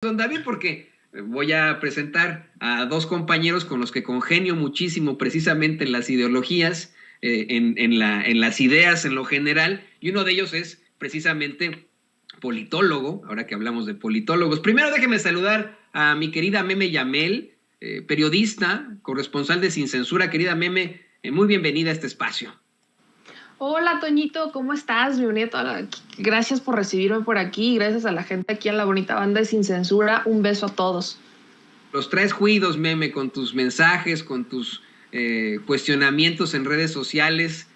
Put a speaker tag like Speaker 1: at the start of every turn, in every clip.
Speaker 1: don David, porque voy a presentar a dos compañeros con los que congenio muchísimo precisamente en las ideologías, en las ideas en lo general, y uno de ellos es precisamente politólogo, ahora que hablamos de politólogos. Primero déjeme saludar a mi querida Meme Yamel, periodista, corresponsal de Sin Censura. Querida Meme, muy bienvenida a este espacio.
Speaker 2: Hola, Toñito, ¿cómo estás? Gracias por recibirme por aquí, gracias a la gente aquí en la bonita banda de Sin Censura. Un beso a todos.
Speaker 1: Los traes juidos, Meme, con tus mensajes, con tus cuestionamientos en redes sociales,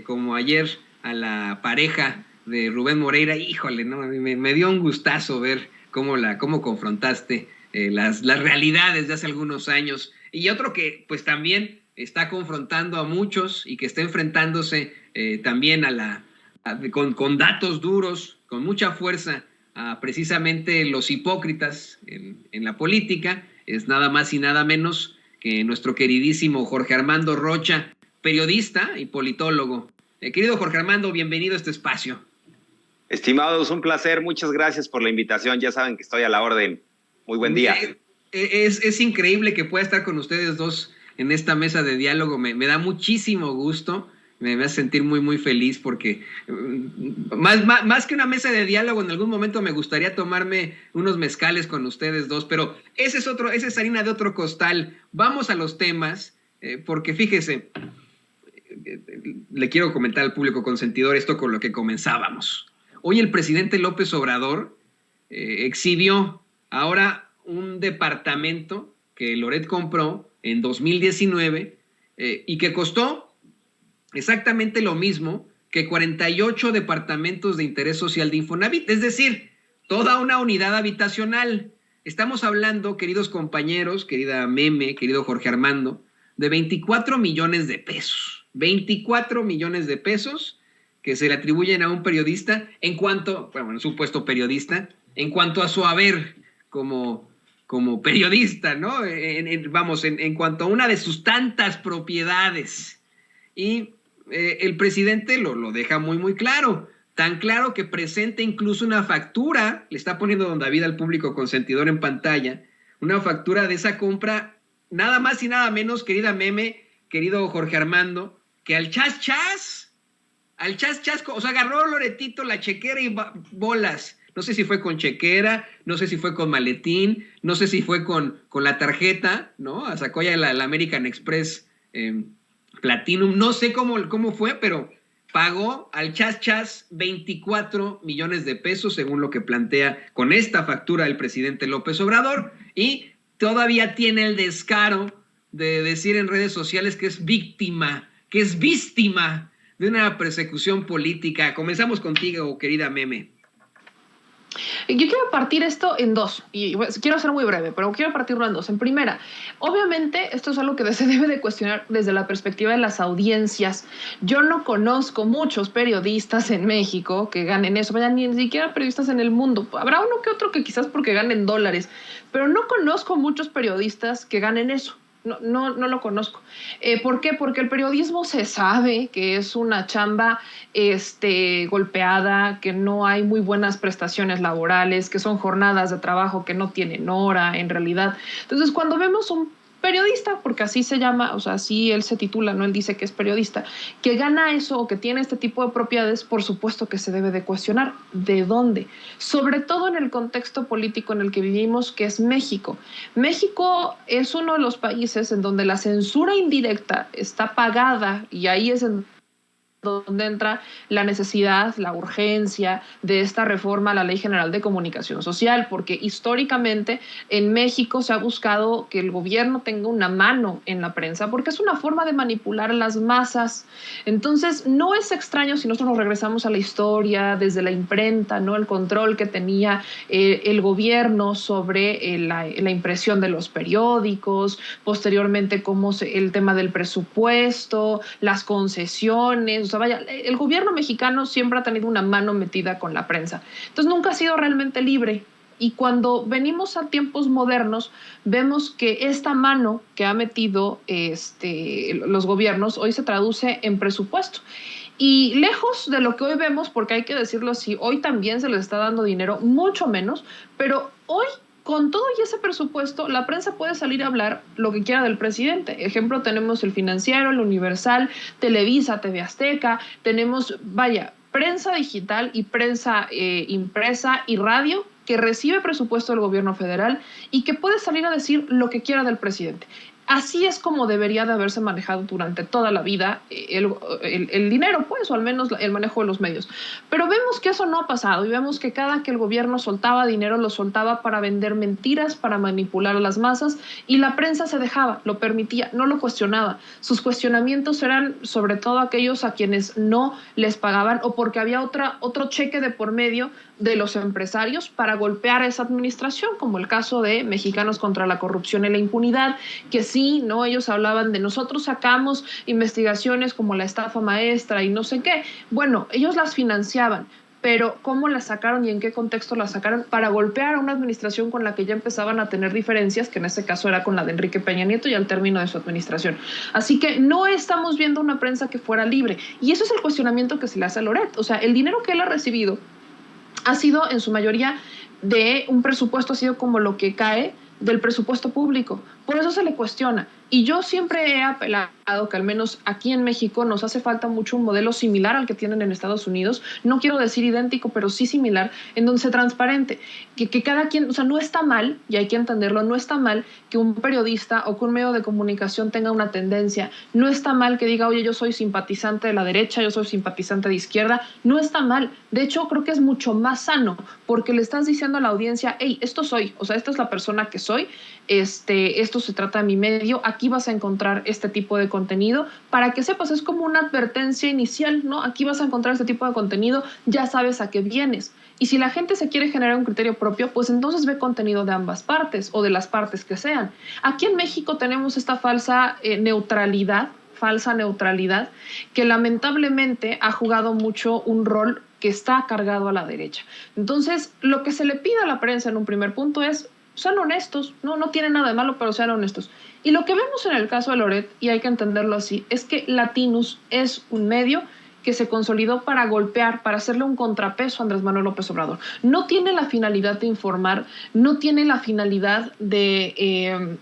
Speaker 1: como ayer a la pareja de Rubén Moreira. Híjole, no, me dio un gustazo ver cómo confrontaste las realidades de hace algunos años. Y otro que pues también está confrontando a muchos y que está enfrentándose también con datos duros, con mucha fuerza, a precisamente los hipócritas en la política, es nada más y nada menos que nuestro queridísimo Jorge Armando Rocha, periodista y politólogo. Querido Jorge Armando, bienvenido a este espacio.
Speaker 3: Estimados, un placer, muchas gracias por la invitación, ya saben que estoy a la orden. Muy buen día.
Speaker 1: Es increíble que pueda estar con ustedes dos en esta mesa de diálogo, me da muchísimo gusto, me hace sentir muy, muy feliz porque más que una mesa de diálogo, en algún momento me gustaría tomarme unos mezcales con ustedes dos, pero esa es harina de otro costal. Vamos a los temas, porque fíjese, le quiero comentar al público consentidor esto con lo que comenzábamos. Hoy el presidente López Obrador exhibió ahora un departamento que Loret compró en 2019 y que costó exactamente lo mismo que 48 departamentos de interés social de Infonavit, es decir, toda una unidad habitacional. Estamos hablando, queridos compañeros, querida Meme, querido Jorge Armando, de 24 millones de pesos. 24 millones de pesos que se le atribuyen a un periodista un supuesto periodista, en cuanto a su haber como periodista, ¿no? En cuanto a una de sus tantas propiedades. Y el presidente lo deja muy, muy claro. Tan claro que presenta incluso una factura, le está poniendo don David al público consentidor en pantalla, una factura de esa compra, nada más y nada menos, querida Meme, querido Jorge Armando, que al chas, o sea, agarró Loretito la chequera y bolas. No sé si fue con chequera, no sé si fue con maletín, no sé si fue con la tarjeta, ¿no? Sacó ya la American Express Platinum, no sé cómo fue, pero pagó al chas 24 millones de pesos, según lo que plantea con esta factura el presidente López Obrador, y todavía tiene el descaro de decir en redes sociales que es víctima de una persecución política. Comenzamos contigo, querida Meme.
Speaker 2: Yo quiero partir esto en dos, y quiero ser muy breve, pero quiero partirlo en dos. En primera, obviamente esto es algo que se debe de cuestionar desde la perspectiva de las audiencias. Yo no conozco muchos periodistas en México que ganen eso, vaya, ni siquiera periodistas en el mundo. Habrá uno que otro que quizás porque ganen dólares, pero no conozco muchos periodistas que ganen eso. No lo conozco. ¿Por qué? Porque el periodismo se sabe que es una chamba golpeada, que no hay muy buenas prestaciones laborales, que son jornadas de trabajo que no tienen hora en realidad. Entonces, cuando vemos un periodista, porque así se llama, o sea, así él se titula, no él dice que es periodista, que gana eso o que tiene este tipo de propiedades, por supuesto que se debe de cuestionar. ¿De dónde? Sobre todo en el contexto político en el que vivimos, que es México. México es uno de los países en donde la censura indirecta está pagada, y ahí es donde entra la necesidad, la urgencia de esta reforma a la Ley General de Comunicación Social, porque históricamente en México se ha buscado que el gobierno tenga una mano en la prensa, porque es una forma de manipular a las masas. Entonces, no es extraño si nosotros nos regresamos a la historia, desde la imprenta, ¿no? El control que tenía el gobierno sobre la impresión de los periódicos, posteriormente el tema del presupuesto, las concesiones. O sea, vaya, el gobierno mexicano siempre ha tenido una mano metida con la prensa. Entonces nunca ha sido realmente libre. Y cuando venimos a tiempos modernos, vemos que esta mano que ha metido los gobiernos hoy se traduce en presupuesto. Y lejos de lo que hoy vemos, porque hay que decirlo así, hoy también se les está dando dinero, mucho menos, pero hoy con todo y ese presupuesto, la prensa puede salir a hablar lo que quiera del presidente. Ejemplo, tenemos El Financiero, El Universal, Televisa, TV Azteca, tenemos, prensa digital y prensa impresa y radio que recibe presupuesto del gobierno federal y que puede salir a decir lo que quiera del presidente. Así es como debería de haberse manejado durante toda la vida el dinero, pues, o al menos el manejo de los medios. Pero vemos que eso no ha pasado y vemos que cada que el gobierno soltaba dinero, lo soltaba para vender mentiras, para manipular a las masas, y la prensa se dejaba, lo permitía, no lo cuestionaba. Sus cuestionamientos eran sobre todo aquellos a quienes no les pagaban o porque había otro cheque de por medio de los empresarios para golpear a esa administración, como el caso de Mexicanos contra la Corrupción y la Impunidad, que sí, ¿no? Ellos hablaban de nosotros sacamos investigaciones como la estafa maestra y no sé qué. Bueno, ellos las financiaban, pero ¿cómo las sacaron y en qué contexto las sacaron? Para golpear a una administración con la que ya empezaban a tener diferencias, que en este caso era con la de Enrique Peña Nieto y al término de su administración. Así que no estamos viendo una prensa que fuera libre. Y eso es el cuestionamiento que se le hace a Loret. O sea, el dinero que él ha recibido ha sido en su mayoría de un presupuesto, ha sido como lo que cae del presupuesto público. Por eso se le cuestiona. Y yo siempre he apelado que al menos aquí en México nos hace falta mucho un modelo similar al que tienen en Estados Unidos. No quiero decir idéntico, pero sí similar, en donde se transparente. Que cada quien, o sea, no está mal, y hay que entenderlo, no está mal que un periodista o que un medio de comunicación tenga una tendencia. No está mal que diga, oye, yo soy simpatizante de la derecha, yo soy simpatizante de izquierda. No está mal. De hecho, creo que es mucho más sano, porque le estás diciendo a la audiencia, hey, esto soy, o sea, esta es la persona que soy, esto se trata de mi medio, aquí vas a encontrar este tipo de contenido, para que sepas, es como una advertencia inicial, ¿no? Aquí vas a encontrar este tipo de contenido, ya sabes a qué vienes. Y si la gente se quiere generar un criterio propio, pues entonces ve contenido de ambas partes o de las partes que sean. Aquí en México tenemos esta falsa neutralidad que lamentablemente ha jugado mucho un rol que está cargado a la derecha. Entonces, lo que se le pide a la prensa en un primer punto es sean honestos, no tiene nada de malo, pero sean honestos. Y lo que vemos en el caso de Loret, y hay que entenderlo así, es que Latinus es un medio que se consolidó para golpear, para hacerle un contrapeso a Andrés Manuel López Obrador. No tiene la finalidad de informar, no tiene la finalidad de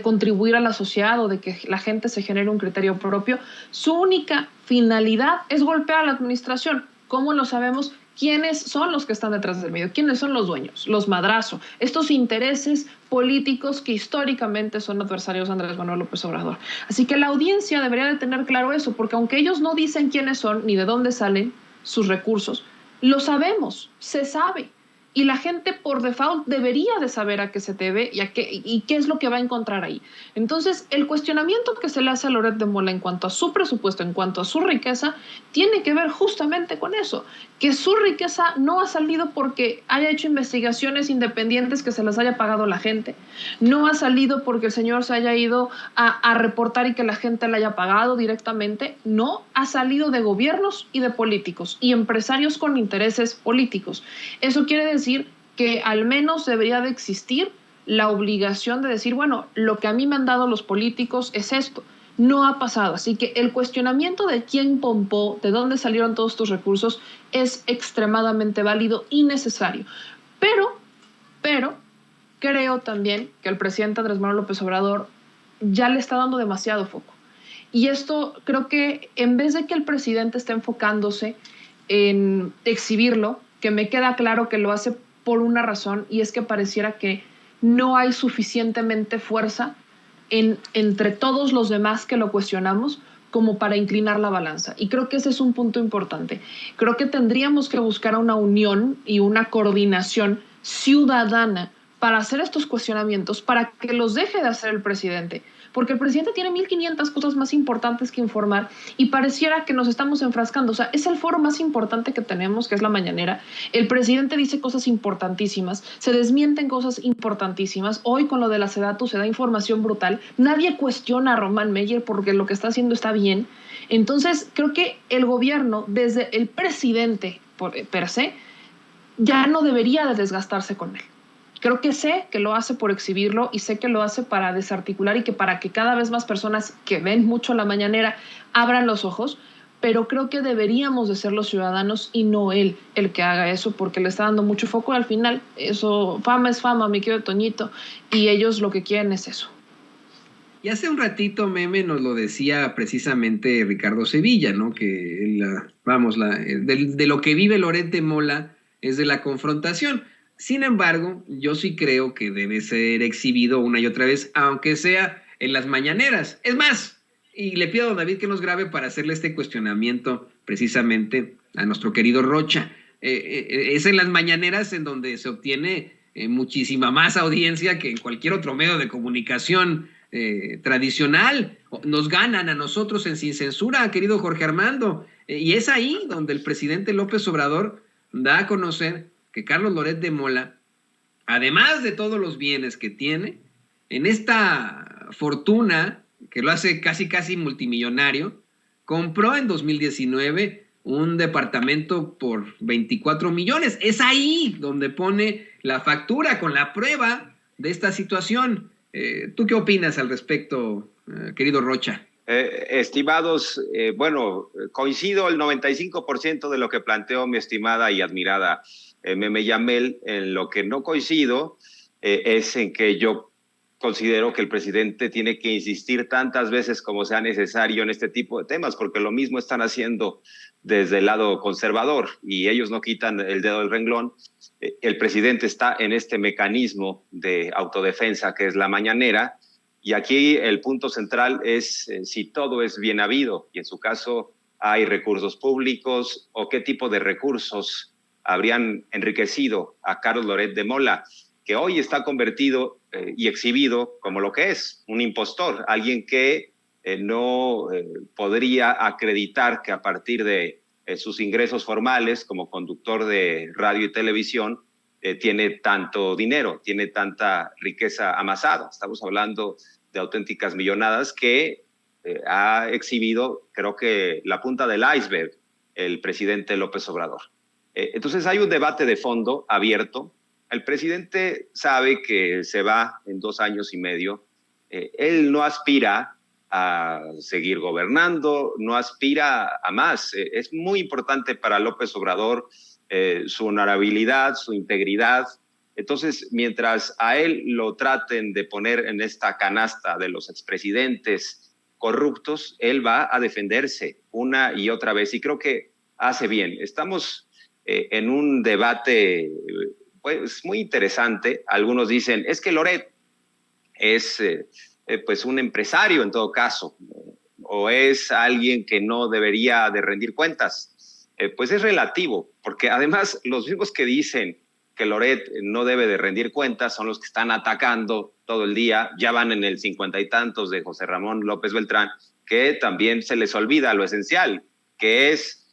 Speaker 2: contribuir a la sociedad o de que la gente se genere un criterio propio. Su única finalidad es golpear a la administración. ¿Cómo lo sabemos? ¿Quiénes son los que están detrás del medio? ¿Quiénes son los dueños? Los madrazos. Estos intereses políticos que históricamente son adversarios de Andrés Manuel López Obrador. Así que la audiencia debería de tener claro eso, porque aunque ellos no dicen quiénes son ni de dónde salen sus recursos, lo sabemos, se sabe. Y la gente por default debería de saber a qué se debe y qué es lo que va a encontrar ahí. Entonces, el cuestionamiento que se le hace a Loret de Mola en cuanto a su presupuesto, en cuanto a su riqueza, tiene que ver justamente con eso, que su riqueza no ha salido porque haya hecho investigaciones independientes que se las haya pagado la gente, no ha salido porque el señor se haya ido a reportar y que la gente le haya pagado directamente, no, ha salido de gobiernos y de políticos y empresarios con intereses políticos. Eso quiere decir que al menos debería de existir la obligación de decir, bueno, lo que a mí me han dado los políticos es esto. No ha pasado. Así que el cuestionamiento de quién pompó, de dónde salieron todos estos recursos, es extremadamente válido y necesario. Pero creo también que el presidente Andrés Manuel López Obrador ya le está dando demasiado foco. Y esto creo que en vez de que el presidente esté enfocándose en exhibirlo, que me queda claro que lo hace por una razón, y es que pareciera que no hay suficientemente fuerza entre todos los demás que lo cuestionamos como para inclinar la balanza. Y creo que ese es un punto importante. Creo que tendríamos que buscar una unión y una coordinación ciudadana para hacer estos cuestionamientos, para que los deje de hacer el presidente. Porque el presidente tiene 1,500 cosas más importantes que informar y pareciera que nos estamos enfrascando. O sea, es el foro más importante que tenemos, que es la mañanera. El presidente dice cosas importantísimas, se desmienten cosas importantísimas. Hoy con lo de la Sedatu se da información brutal. Nadie cuestiona a Román Meyer porque lo que está haciendo está bien. Entonces, creo que el gobierno, desde el presidente per se, ya no debería de desgastarse con él. Creo que sé que lo hace por exhibirlo y sé que lo hace para desarticular y que para que cada vez más personas que ven mucho la mañanera abran los ojos, pero creo que deberíamos de ser los ciudadanos y no él el que haga eso, porque le está dando mucho foco. Al final, eso, fama es fama, mi querido Toñito, y ellos lo que quieren es eso.
Speaker 1: Y hace un ratito, Meme, nos lo decía precisamente Ricardo Sevilla, ¿no? Que de lo que vive Loret de Mola es de la confrontación. Sin embargo, yo sí creo que debe ser exhibido una y otra vez, aunque sea en las mañaneras. Es más, y le pido a don David que nos grabe para hacerle este cuestionamiento precisamente a nuestro querido Rocha. Es en las mañaneras en donde se obtiene muchísima más audiencia que en cualquier otro medio de comunicación tradicional. Nos ganan a nosotros en Sin Censura, querido Jorge Armando, y es ahí donde el presidente López Obrador da a conocer que Carlos Loret de Mola, además de todos los bienes que tiene, en esta fortuna que lo hace casi multimillonario, compró en 2019 un departamento por 24 millones. Es ahí donde pone la factura con la prueba de esta situación. ¿Tú qué opinas al respecto, querido Rocha?
Speaker 3: Estimados, bueno, coincido el 95% de lo que planteó mi estimada y admirada Meme Yamel. En lo que no coincido es en que yo considero que el presidente tiene que insistir tantas veces como sea necesario en este tipo de temas, porque lo mismo están haciendo desde el lado conservador y ellos no quitan el dedo del renglón. El presidente está en este mecanismo de autodefensa que es la mañanera, y aquí el punto central es si todo es bien habido, y en su caso hay recursos públicos o qué tipo de recursos habrían enriquecido a Carlos Loret de Mola, que hoy está convertido y exhibido como lo que es, un impostor, alguien que no podría acreditar que a partir de sus ingresos formales como conductor de radio y televisión tiene tanto dinero, tiene tanta riqueza amasada. Estamos hablando de auténticas millonadas que ha exhibido, creo que la punta del iceberg, el presidente López Obrador. Entonces hay un debate de fondo abierto. El presidente sabe que se va en 2 años y medio. Él no aspira a seguir gobernando, no aspira a más. Es muy importante para López Obrador su honorabilidad, su integridad. Entonces, mientras a él lo traten de poner en esta canasta de los expresidentes corruptos, él va a defenderse una y otra vez, y creo que hace bien. Estamos en un debate pues muy interesante. Algunos dicen, es que Loret es pues un empresario en todo caso, o es alguien que no debería de rendir cuentas. Pues es relativo, porque además los mismos que dicen que Loret no debe de rendir cuentas son los que están atacando todo el día. Ya van en el 50 y tantos de José Ramón López Beltrán, que también se les olvida lo esencial, que es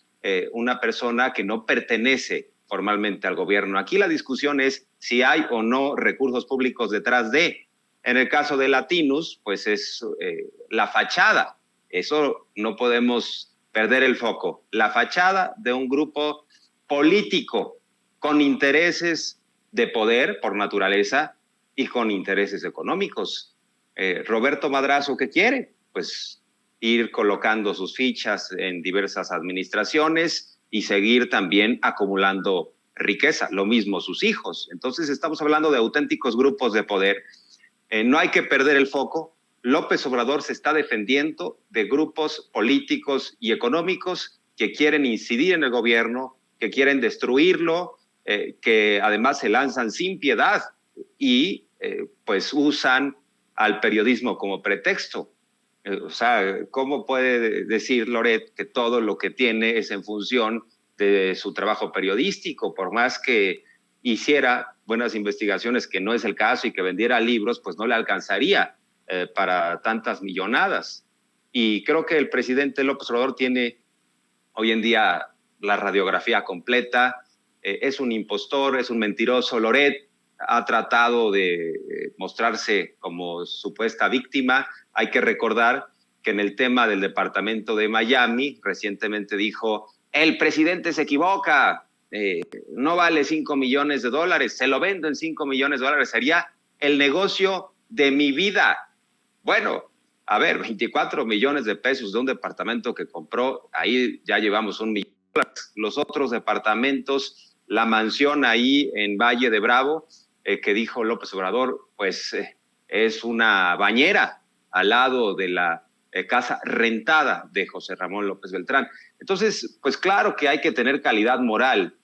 Speaker 3: una persona que no pertenece formalmente al gobierno. Aquí la discusión es si hay o no recursos públicos detrás de. En el caso de Latinus, pues es la fachada. Eso no podemos perder el foco. La fachada de un grupo político con intereses de poder por naturaleza y con intereses económicos. Roberto Madrazo, ¿qué quiere? Pues ir colocando sus fichas en diversas administraciones y seguir también acumulando riqueza, lo mismo sus hijos. Entonces estamos hablando de auténticos grupos de poder. No hay que perder el foco. López Obrador se está defendiendo de grupos políticos y económicos que quieren incidir en el gobierno, que quieren destruirlo, que además se lanzan sin piedad y pues usan al periodismo como pretexto. O sea, ¿cómo puede decir Loret que todo lo que tiene es en función de su trabajo periodístico? Por más que hiciera buenas investigaciones, que no es el caso, y que vendiera libros, pues no le alcanzaría para tantas millonadas. Y creo que el presidente López Obrador tiene hoy en día la radiografía completa. Es un impostor, es un mentiroso. Loret ha tratado de mostrarse como supuesta víctima. Hay que recordar que en el tema del departamento de Miami, recientemente dijo, el presidente se equivoca, no vale $5 millones, se lo vendo en $5 millones, sería el negocio de mi vida. Bueno, A ver, 24 millones de pesos de un departamento que compró, ahí ya llevamos 1 millón. Los otros departamentos, la mansión ahí en Valle de Bravo, que dijo López Obrador, pues es una bañera al lado de la casa rentada de José Ramón López Beltrán. Entonces, pues claro que hay que tener calidad moral,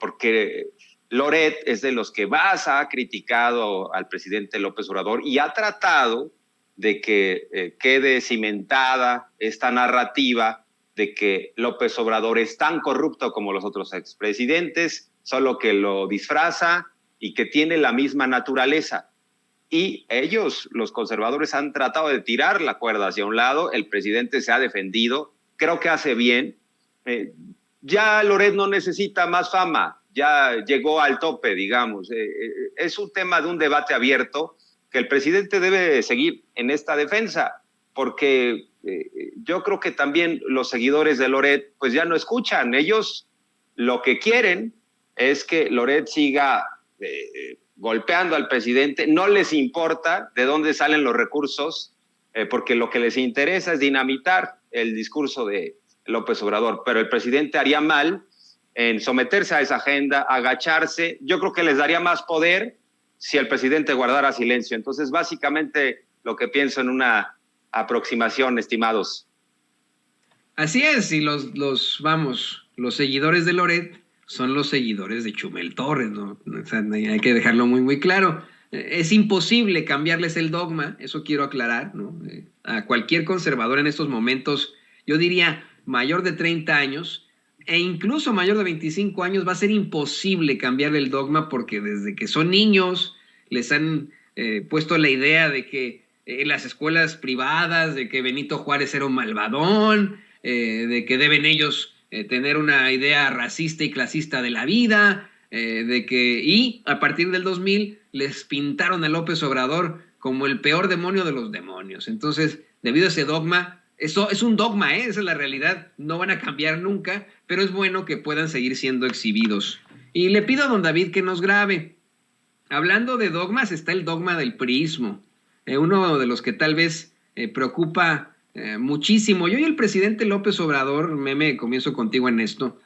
Speaker 3: porque Loret es de los que más ha criticado al presidente López Obrador y ha tratado de que quede cimentada esta narrativa de que López Obrador es tan corrupto como los otros expresidentes, solo que lo disfraza y que tiene la misma naturaleza. Y ellos, los conservadores, han tratado de tirar la cuerda hacia un lado, el presidente se ha defendido, creo que hace bien. Ya Loret no necesita más fama, ya llegó al tope, digamos. Es un tema de un debate abierto que el presidente debe seguir en esta defensa, porque yo creo que también los seguidores de Loret pues ya no escuchan. Ellos lo que quieren es que Loret siga golpeando al presidente, no les importa de dónde salen los recursos, porque lo que les interesa es dinamitar el discurso de López Obrador, pero el presidente haría mal en someterse a esa agenda, agacharse. Yo creo que les daría más poder si el presidente guardara silencio. Entonces, básicamente, lo que pienso en una aproximación, estimados.
Speaker 1: Así es, y los seguidores de Loret son los seguidores de Chumel Torres, ¿no? O sea, hay que dejarlo muy, muy claro. Es imposible cambiarles el dogma, eso quiero aclarar, ¿no? A cualquier conservador en estos momentos, yo diría mayor de 30 años e incluso mayor de 25 años, va a ser imposible cambiarle el dogma porque desde que son niños les han puesto la idea de que en las escuelas privadas, de que Benito Juárez era un malvadón, de que deben ellos tener una idea racista y clasista de la vida, y a partir del 2000 les pintaron a López Obrador como el peor demonio de los demonios. Entonces, debido a ese dogma, eso es un dogma, esa es la realidad, no van a cambiar nunca, pero es bueno que puedan seguir siendo exhibidos. Y le pido a don David que nos grabe. Hablando de dogmas, está el dogma del priismo, uno de los que tal vez preocupa muchísimo. Yo y el presidente López Obrador, Meme, comienzo contigo en esto,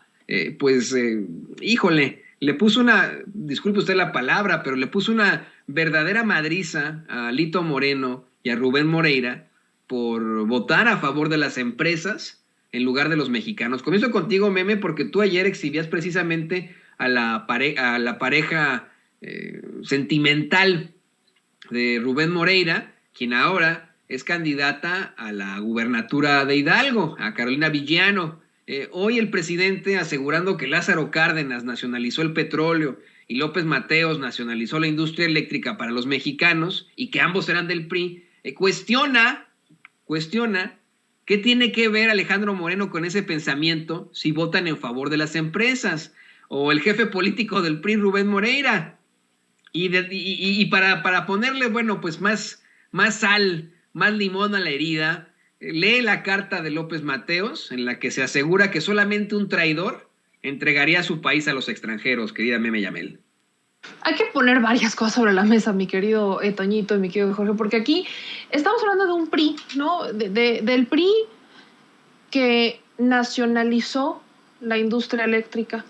Speaker 1: híjole, le puso disculpe usted la palabra, pero le puso una verdadera madriza a Alito Moreno y a Rubén Moreira por votar a favor de las empresas en lugar de los mexicanos. Comienzo contigo, Meme, porque tú ayer exhibías precisamente a la pareja sentimental de Rubén Moreira, quien ahora es candidata a la gubernatura de Hidalgo, a Carolina Villano. Hoy el presidente, asegurando que Lázaro Cárdenas nacionalizó el petróleo y López Mateos nacionalizó la industria eléctrica para los mexicanos y que ambos eran del PRI, cuestiona qué tiene que ver Alejandro Moreno con ese pensamiento si votan en favor de las empresas, o el jefe político del PRI, Rubén Moreira. Y para ponerle, bueno, pues más sal, más limón a la herida, lee la carta de López Mateos en la que se asegura que solamente un traidor entregaría su país a los extranjeros, querida Meme Yamel.
Speaker 2: Hay que poner varias cosas sobre la mesa, mi querido Toñito y mi querido Jorge, porque aquí estamos hablando de un PRI, ¿no? Del PRI que nacionalizó la industria eléctrica,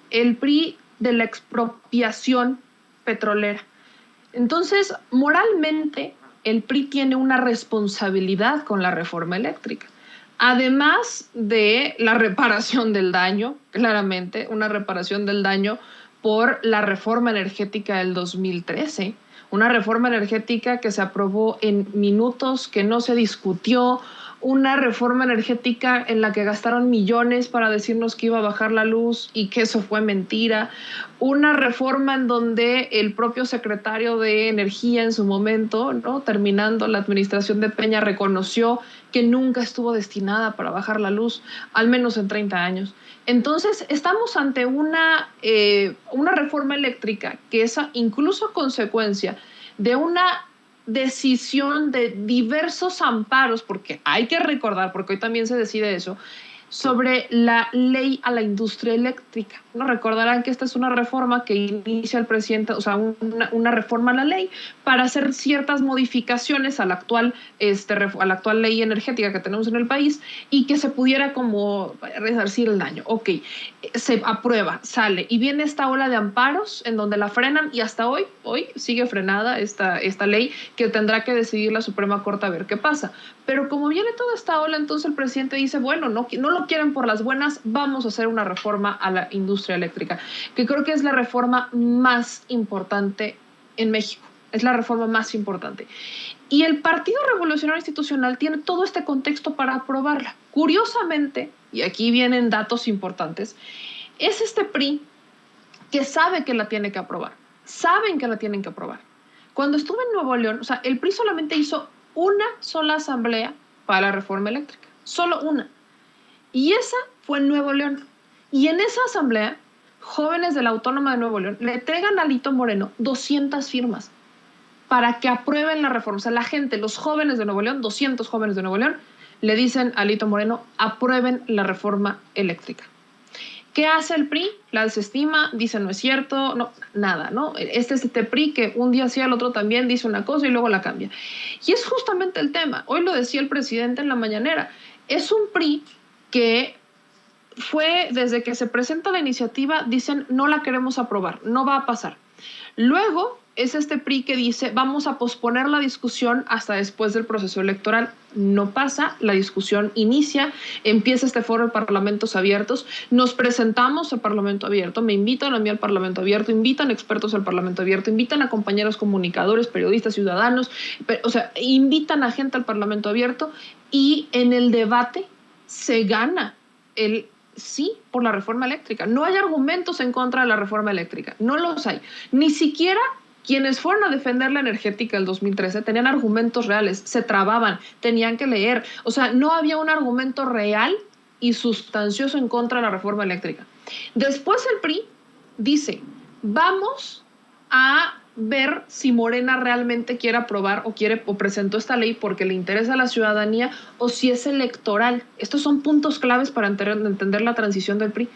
Speaker 2: el PRI de la expropiación petrolera. Entonces, moralmente, el PRI tiene una responsabilidad con la reforma eléctrica. Además de la reparación del daño, claramente, una reparación del daño por la reforma energética del 2013, una reforma energética que se aprobó en minutos, que no se discutió, una reforma energética en la que gastaron millones para decirnos que iba a bajar la luz y que eso fue mentira, una reforma en donde el propio secretario de Energía en su momento, ¿no?, terminando la administración de Peña, reconoció que nunca estuvo destinada para bajar la luz, al menos en 30 años. Entonces, estamos ante una reforma eléctrica que es incluso consecuencia de una decisión de diversos amparos, porque hay que recordar, porque hoy también se decide eso, sobre la ley a la industria eléctrica. ¿No? Recordarán que esta es una reforma que inicia el presidente, o sea, una reforma a la ley para hacer ciertas modificaciones a la actual ley energética que tenemos en el país y que se pudiera como resarcir el daño. Ok, se aprueba, sale y viene esta ola de amparos en donde la frenan y hasta hoy sigue frenada esta ley que tendrá que decidir la Suprema Corte a ver qué pasa. Pero como viene toda esta ola, entonces el presidente dice, bueno, no lo quieren por las buenas, vamos a hacer una reforma a la industria eléctrica, que creo que es la reforma más importante en México, es la reforma más importante. Y el Partido Revolucionario Institucional tiene todo este contexto para aprobarla. Curiosamente, y aquí vienen datos importantes, es este PRI que sabe que la tiene que aprobar, saben que la tienen que aprobar. Cuando estuve en Nuevo León, o sea, el PRI solamente hizo una sola asamblea para la reforma eléctrica, solo una. Y esa fue en Nuevo León. Y en esa asamblea, jóvenes de la Autónoma de Nuevo León le entregan a Alito Moreno 200 firmas para que aprueben la reforma. O sea, la gente, los jóvenes de Nuevo León, 200 jóvenes de Nuevo León, le dicen a Alito Moreno, aprueben la reforma eléctrica. ¿Qué hace el PRI? La desestima, dice no es cierto, no, nada, ¿no? Este PRI que un día sí, al otro también dice una cosa y luego la cambia. Y es justamente el tema. Hoy lo decía el presidente en la mañanera. Es un PRI que fue, desde que se presenta la iniciativa, dicen no la queremos aprobar, no va a pasar. Luego es este PRI que dice vamos a posponer la discusión hasta después del proceso electoral. No pasa, la discusión inicia, empieza este foro de Parlamentos Abiertos, nos presentamos al Parlamento Abierto, me invitan a mí al Parlamento Abierto, invitan expertos al Parlamento Abierto, invitan a compañeros comunicadores, periodistas, ciudadanos, o sea, invitan a gente al Parlamento Abierto y en el debate se gana el sí por la reforma eléctrica. No hay argumentos en contra de la reforma eléctrica, no los hay. Ni siquiera quienes fueron a defender la energética del 2013 tenían argumentos reales, se trababan, tenían que leer. O sea, no había un argumento real y sustancioso en contra de la reforma eléctrica. Después el PRI dice, vamos a ver si Morena realmente quiere aprobar o presentó esta ley porque le interesa a la ciudadanía o si es electoral. Estos son puntos claves para entender la transición del PRI.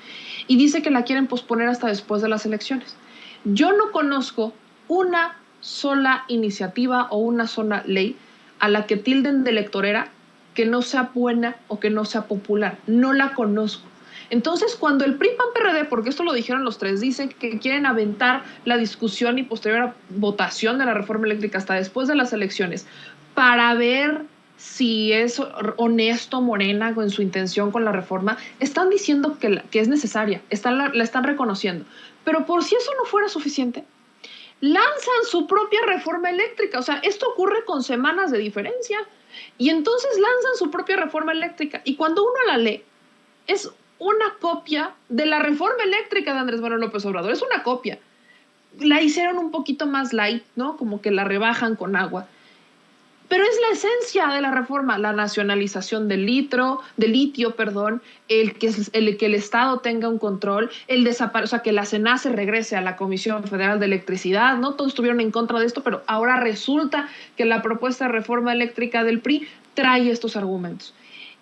Speaker 2: Y dice que la quieren posponer hasta después de las elecciones. Yo no conozco una sola iniciativa o una sola ley a la que tilden de electorera que no sea buena o que no sea popular. No la conozco. Entonces, cuando el PRI, PAN, PRD, porque esto lo dijeron los tres, dicen que quieren aventar la discusión y posterior votación de la reforma eléctrica hasta después de las elecciones para ver si es honesto Morena en su intención con la reforma, están diciendo que es necesaria, la están reconociendo. Pero por si eso no fuera suficiente, lanzan su propia reforma eléctrica. O sea, esto ocurre con semanas de diferencia. Y entonces lanzan su propia reforma eléctrica. Y cuando uno la lee, es una copia de la reforma eléctrica de Andrés Manuel López Obrador. Es una copia. La hicieron un poquito más light, ¿no? Como que la rebajan con agua. Pero es la esencia de la reforma, la nacionalización del litio, el que el Estado tenga un control, o sea, que la CENACE regrese a la Comisión Federal de Electricidad, ¿no? Todos estuvieron en contra de esto, pero ahora resulta que la propuesta de reforma eléctrica del PRI trae estos argumentos.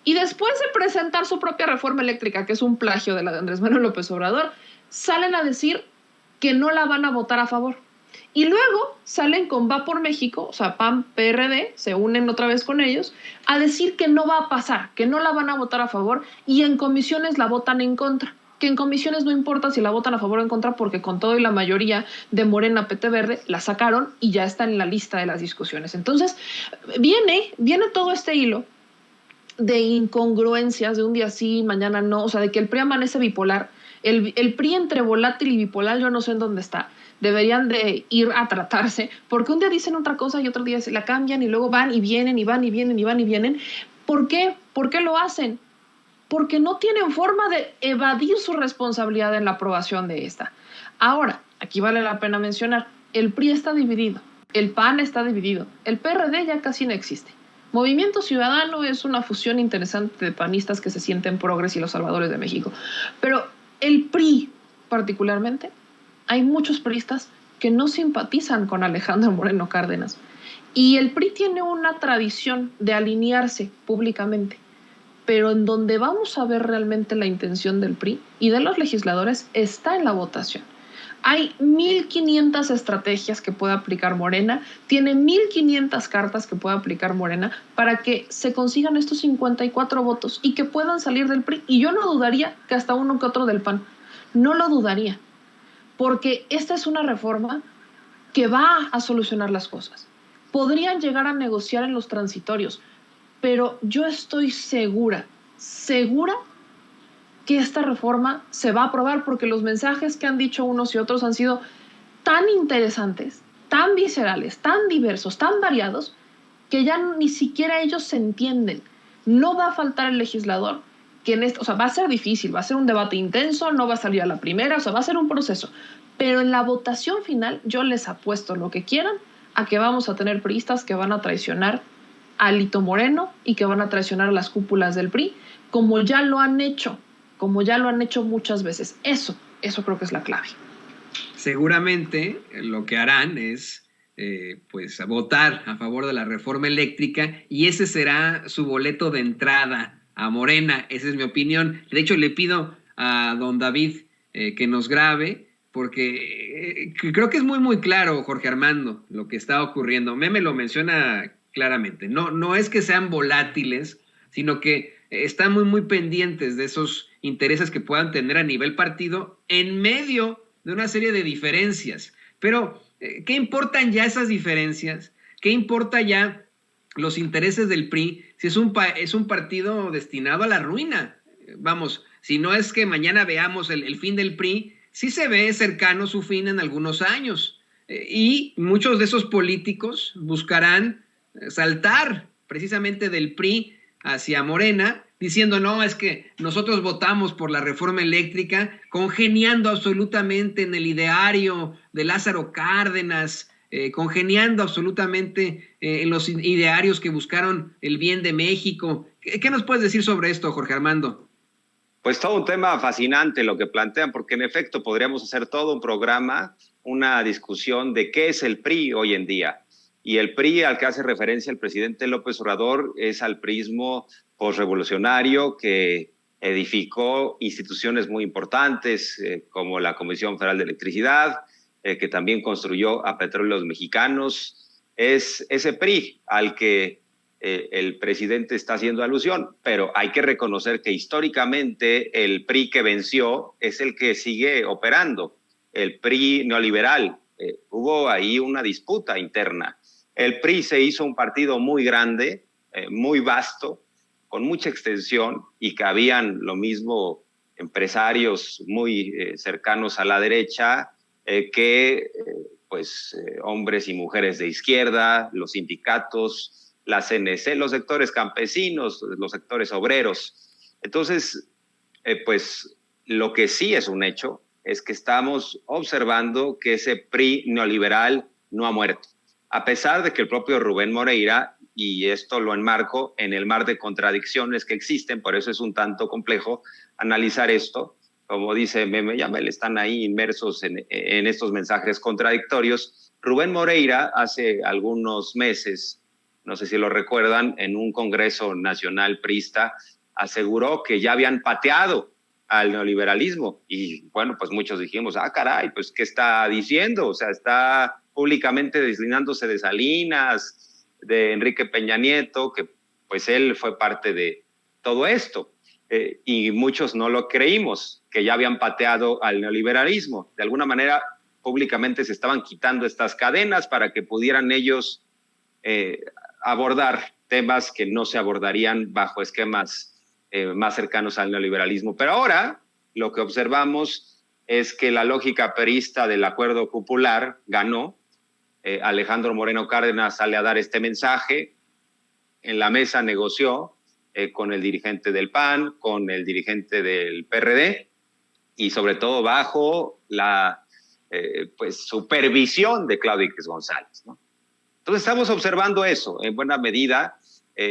Speaker 2: Y después de presentar su propia reforma eléctrica, que es un plagio de la de Andrés Manuel López Obrador, salen a decir que no la van a votar a favor. Y luego salen con Va por México, o sea, PAN, PRD, se unen otra vez con ellos, a decir que no va a pasar, que no la van a votar a favor y en comisiones la votan en contra. Que en comisiones no importa si la votan a favor o en contra porque con todo y la mayoría de Morena, PT Verde, la sacaron y ya está en la lista de las discusiones. Entonces, viene todo este hilo de incongruencias, de un día sí, mañana no, o sea, de que el PRI amanece bipolar. El PRI entre volátil y bipolar, yo no sé en dónde está. Deberían de ir a tratarse, porque un día dicen otra cosa y otro día se la cambian y luego van y vienen y van y vienen y van y vienen. ¿Por qué? ¿Por qué lo hacen? Porque no tienen forma de evadir su responsabilidad en la aprobación de esta. Ahora, aquí vale la pena mencionar, el PRI está dividido, el PAN está dividido, el PRD ya casi no existe. Movimiento Ciudadano es una fusión interesante de panistas que se sienten progres y los salvadores de México. Pero el PRI, particularmente, hay muchos priistas que no simpatizan con Alejandro Moreno Cárdenas. Y el PRI tiene una tradición de alinearse públicamente. pero en donde vamos a ver realmente la intención del PRI y de los legisladores está en la votación. Hay 1.500 estrategias que puede aplicar Morena, tiene 1.500 cartas que puede aplicar Morena para que se consigan estos 54 votos y que puedan salir del PRI. Y yo no dudaría que hasta uno que otro del PAN. No lo dudaría, porque esta es una reforma que va a solucionar las cosas. Podrían llegar a negociar en los transitorios, pero yo estoy segura que esta reforma se va a aprobar porque los mensajes que han dicho unos y otros han sido tan interesantes, tan viscerales, tan diversos, tan variados, que ya ni siquiera ellos se entienden. No va a faltar el legislador que va a ser difícil, va a ser un debate intenso, no va a salir a la primera, va a ser un proceso. Pero en la votación final yo les apuesto lo que quieran a que vamos a tener priistas que van a traicionar a Alito Moreno y que van a traicionar a las cúpulas del PRI, como ya lo han hecho muchas veces. Eso creo que es la clave.
Speaker 1: Seguramente lo que harán es pues votar a favor de la reforma eléctrica y ese será su boleto de entrada a Morena. Esa es mi opinión. De hecho, le pido a don David que nos grabe porque creo que es muy, muy claro, Jorge Armando, lo que está ocurriendo. Meme lo menciona claramente. No es que sean volátiles, sino que están muy, muy pendientes de esos intereses que puedan tener a nivel partido en medio de una serie de diferencias. Pero, ¿qué importan ya esas diferencias? ¿Qué importa ya los intereses del PRI si es un partido destinado a la ruina? Vamos, si no es que mañana veamos el fin del PRI, sí se ve cercano su fin en algunos años. Y muchos de esos políticos buscarán saltar precisamente del PRI hacia Morena, diciendo, no, es que nosotros votamos por la reforma eléctrica, congeniando absolutamente en el ideario de Lázaro Cárdenas, congeniando absolutamente en los idearios que buscaron el bien de México. ¿Qué nos puedes decir sobre esto, Jorge Armando?
Speaker 3: Pues todo un tema fascinante lo que plantean, porque en efecto podríamos hacer todo un programa, una discusión de qué es el PRI hoy en día. Y el PRI al que hace referencia el presidente López Obrador es al priismo posrevolucionario que edificó instituciones muy importantes como la Comisión Federal de Electricidad, que también construyó a Petróleos Mexicanos. Es ese PRI al que el presidente está haciendo alusión, pero hay que reconocer que históricamente el PRI que venció es el que sigue operando, el PRI neoliberal. Hubo ahí una disputa interna. El PRI se hizo un partido muy grande, muy vasto, con mucha extensión y que habían lo mismo empresarios muy cercanos a la derecha que hombres y mujeres de izquierda, los sindicatos, la CNC, los sectores campesinos, los sectores obreros. Entonces, lo que sí es un hecho es que estamos observando que ese PRI neoliberal no ha muerto. A pesar de que el propio Rubén Moreira, y esto lo enmarco en el mar de contradicciones que existen, por eso es un tanto complejo analizar esto, como dice Meme Yamel, están ahí inmersos en estos mensajes contradictorios. Rubén Moreira hace algunos meses, no sé si lo recuerdan, en un congreso nacional priista, aseguró que ya habían pateado al neoliberalismo. Y bueno, pues muchos dijimos, caray, pues ¿qué está diciendo? O sea, está públicamente deslinándose de Salinas, de Enrique Peña Nieto, que pues él fue parte de todo esto. Y muchos no lo creímos, que ya habían pateado al neoliberalismo. De alguna manera, públicamente se estaban quitando estas cadenas para que pudieran ellos abordar temas que no se abordarían bajo esquemas más cercanos al neoliberalismo. Pero ahora lo que observamos es que la lógica perista del acuerdo popular ganó. Alejandro Moreno Cárdenas sale a dar este mensaje. En la mesa negoció con el dirigente del PAN, con el dirigente del PRD y sobre todo bajo la supervisión de Claudio X González, ¿no? Entonces estamos observando eso, en buena medida,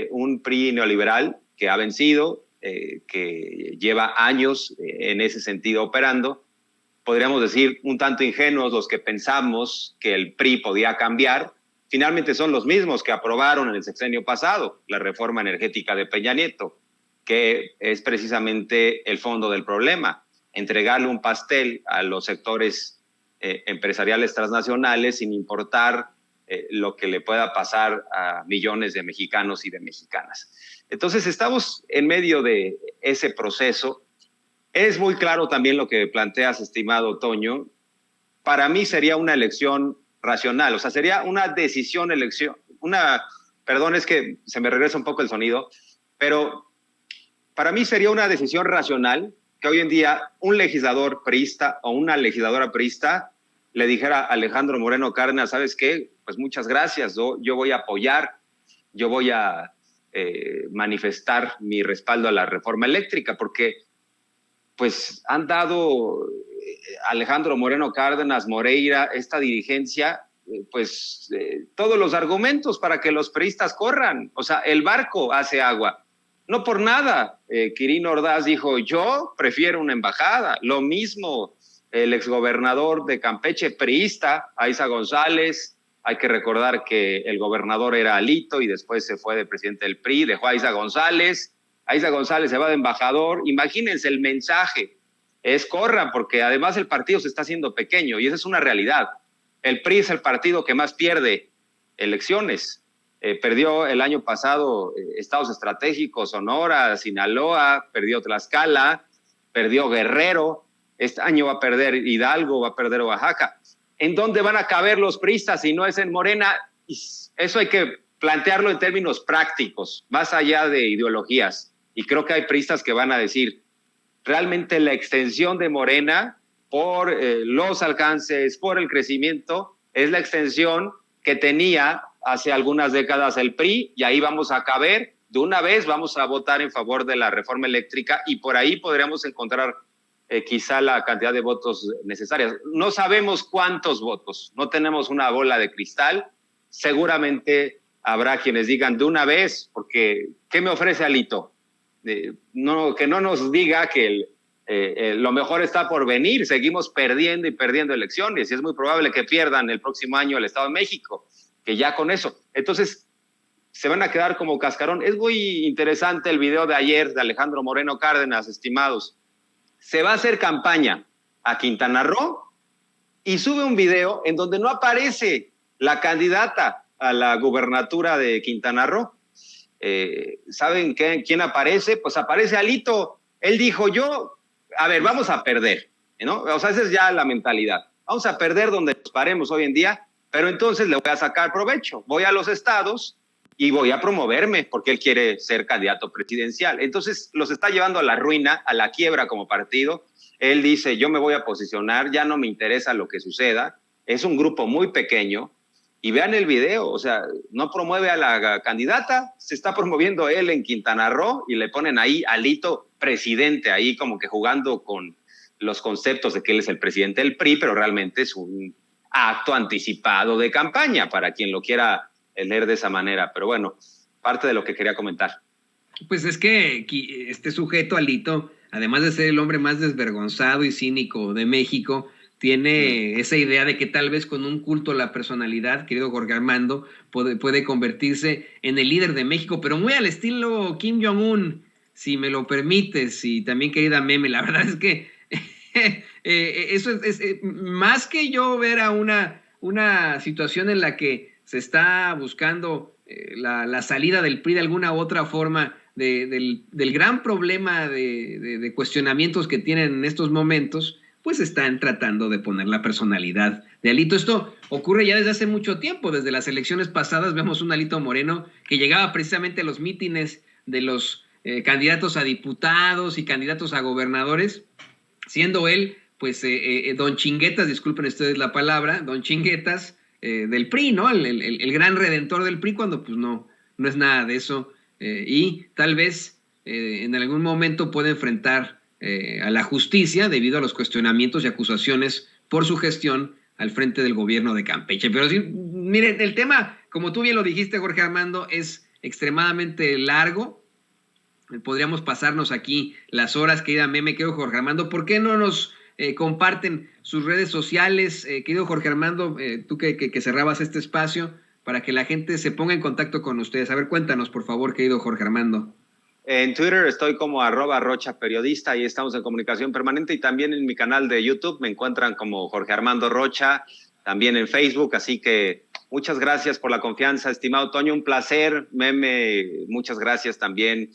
Speaker 3: un PRI neoliberal que ha vencido, que lleva años en ese sentido operando. Podríamos decir un tanto ingenuos los que pensamos que el PRI podía cambiar. Finalmente son los mismos que aprobaron en el sexenio pasado la reforma energética de Peña Nieto, que es precisamente el fondo del problema, entregarle un pastel a los sectores empresariales transnacionales sin importar lo que le pueda pasar a millones de mexicanos y de mexicanas. Entonces, estamos en medio de ese proceso. Es muy claro también lo que planteas, estimado Toño. Para mí sería una elección racional, o sea, sería una decisión, perdón, es que se me regresa un poco el sonido, pero para mí sería una decisión racional que hoy en día un legislador priista o una legisladora priista le dijera a Alejandro Moreno Cárdenas, ¿sabes qué? Pues muchas gracias, yo voy a apoyar, yo voy a manifestar mi respaldo a la reforma eléctrica, porque pues han dado Alejandro Moreno Cárdenas, Moreira, esta dirigencia, todos los argumentos para que los priistas corran. O sea, el barco hace agua. No por nada, Quirino Ordaz dijo, yo prefiero una embajada. Lo mismo el exgobernador de Campeche, priista, Aiza González. Hay que recordar que el gobernador era Alito y después se fue de presidente del PRI, dejó a Aiza González. Aiza González se va de embajador. Imagínense el mensaje. Es corran, porque además el partido se está haciendo pequeño y esa es una realidad. El PRI es el partido que más pierde elecciones. Perdió el año pasado estados estratégicos, Sonora, Sinaloa, perdió Tlaxcala, perdió Guerrero. Este año va a perder Hidalgo, va a perder Oaxaca. ¿En dónde van a caber los priistas si no es en Morena? Eso hay que plantearlo en términos prácticos, más allá de ideologías. Y creo que hay priistas que van a decir, realmente la extensión de Morena por los alcances, por el crecimiento, es la extensión que tenía hace algunas décadas el PRI, y ahí vamos a caber. De una vez vamos a votar en favor de la reforma eléctrica y por ahí podríamos encontrar quizá la cantidad de votos necesarias. No sabemos cuántos votos, no tenemos una bola de cristal. Seguramente habrá quienes digan de una vez, porque ¿qué me ofrece Alito? Que no nos diga que lo mejor está por venir. Seguimos perdiendo y perdiendo elecciones y es muy probable que pierdan el próximo año el Estado de México, que ya con eso. Entonces, se van a quedar como cascarón. Es muy interesante el video de ayer de Alejandro Moreno Cárdenas, estimados. Se va a hacer campaña a Quintana Roo y sube un video en donde no aparece la candidata a la gubernatura de Quintana Roo. ¿Saben quién aparece? Pues aparece Alito. Él dijo, vamos a perder, ¿no? O sea, esa es ya la mentalidad. Vamos a perder donde nos paremos hoy en día, pero entonces le voy a sacar provecho. Voy a los estados y voy a promoverme porque él quiere ser candidato presidencial. Entonces los está llevando a la ruina, a la quiebra como partido. Él dice, yo me voy a posicionar, ya no me interesa lo que suceda. Es un grupo muy pequeño. Y vean el video, o sea, no promueve a la candidata, se está promoviendo él en Quintana Roo y le ponen ahí Alito presidente, ahí como que jugando con los conceptos de que él es el presidente del PRI, pero realmente es un acto anticipado de campaña para quien lo quiera leer de esa manera. Pero bueno, parte de lo que quería comentar.
Speaker 1: Pues es que este sujeto, Alito, además de ser el hombre más desvergonzado y cínico de México, tiene esa idea de que tal vez con un culto a la personalidad, querido Jorge Armando, puede convertirse en el líder de México, pero muy al estilo Kim Jong-un, si me lo permites, y también querida Meme. La verdad es que eso es más que yo ver a una situación en la que se está buscando la salida del PRI de alguna u otra forma del gran problema de cuestionamientos que tienen en estos momentos, pues están tratando de poner la personalidad de Alito. Esto ocurre ya desde hace mucho tiempo. Desde las elecciones pasadas vemos un Alito Moreno que llegaba precisamente a los mítines de los candidatos a diputados y candidatos a gobernadores, siendo él, pues, don Chinguetas, disculpen ustedes la palabra, don Chinguetas del PRI, ¿no? El gran redentor del PRI, cuando pues no es nada de eso. Y tal vez en algún momento puede enfrentar a la justicia debido a los cuestionamientos y acusaciones por su gestión al frente del gobierno de Campeche. Pero sí, miren, el tema, como tú bien lo dijiste, Jorge Armando, es extremadamente largo. Podríamos pasarnos aquí las horas, querida Meme, querido Jorge Armando. ¿Por qué no nos comparten sus redes sociales, querido Jorge Armando, tú que cerrabas este espacio, para que la gente se ponga en contacto con ustedes? A ver, cuéntanos, por favor, querido Jorge Armando.
Speaker 3: En Twitter estoy como @RochaPeriodista, y estamos en comunicación permanente, y también en mi canal de YouTube me encuentran como Jorge Armando Rocha, también en Facebook, así que muchas gracias por la confianza, estimado Toño, un placer. Meme, muchas gracias también.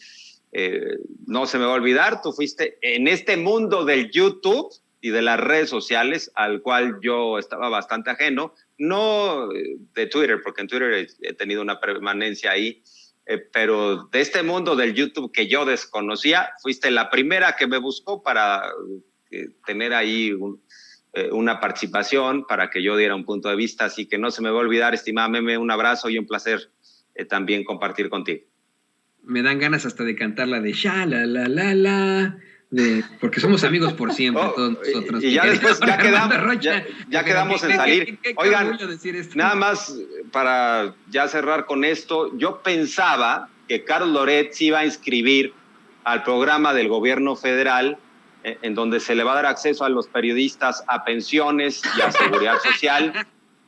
Speaker 3: No se me va a olvidar, tú fuiste en este mundo del YouTube y de las redes sociales, al cual yo estaba bastante ajeno, no de Twitter, porque en Twitter he tenido una permanencia ahí, pero de este mundo del YouTube que yo desconocía, fuiste la primera que me buscó para tener ahí una participación, para que yo diera un punto de vista, así que no se me va a olvidar, estimada Meme, un abrazo y un placer también compartir contigo.
Speaker 1: Me dan ganas hasta de cantar la de sha la la la la, porque somos amigos por siempre, todos nosotros.
Speaker 3: Y ya después ya quedamos en salir. Oigan, nada más para ya cerrar con esto, yo pensaba que Carlos Loret se iba a inscribir al programa del gobierno federal, en donde se le va a dar acceso a los periodistas a pensiones y a seguridad social.